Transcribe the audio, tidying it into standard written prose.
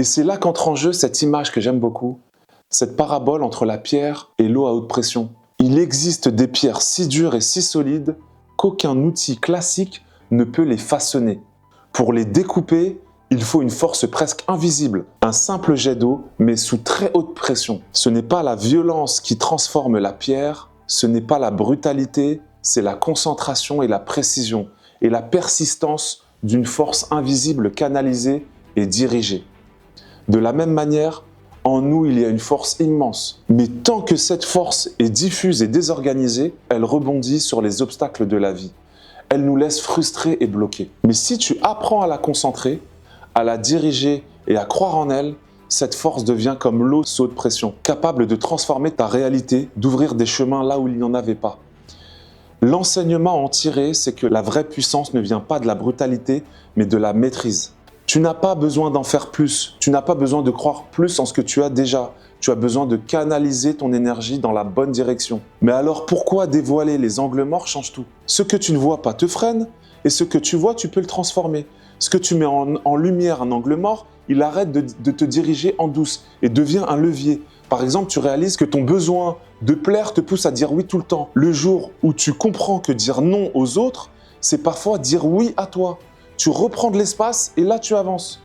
Et c'est là qu'entre en jeu cette image que j'aime beaucoup, cette parabole entre la pierre et l'eau à haute pression. Il existe des pierres si dures et si solides qu'aucun outil classique ne peut les façonner. Pour les découper, il faut une force presque invisible, un simple jet d'eau, mais sous très haute pression. Ce n'est pas la violence qui transforme la pierre, ce n'est pas la brutalité, c'est la concentration et la précision, et la persistance d'une force invisible canalisée et dirigée. De la même manière, en nous, il y a une force immense. Mais tant que cette force est diffuse et désorganisée, elle rebondit sur les obstacles de la vie. Elle nous laisse frustrés et bloqués. Mais si tu apprends à la concentrer, à la diriger et à croire en elle, cette force devient comme l'eau sous haute pression, capable de transformer ta réalité, d'ouvrir des chemins là où il n'y en avait pas. L'enseignement à en tirer, c'est que la vraie puissance ne vient pas de la brutalité, mais de la maîtrise. Tu n'as pas besoin d'en faire plus, tu n'as pas besoin de croire plus en ce que tu as déjà. Tu as besoin de canaliser ton énergie dans la bonne direction. Mais alors pourquoi dévoiler les angles morts change tout? Ce que tu ne vois pas te freine, et ce que tu vois, tu peux le transformer. Ce que tu mets en lumière un angle mort, il arrête de te diriger en douce et devient un levier. Par exemple, tu réalises que ton besoin de plaire te pousse à dire oui tout le temps. Le jour où tu comprends que dire non aux autres, c'est parfois dire oui à toi. Tu reprends de l'espace et là tu avances.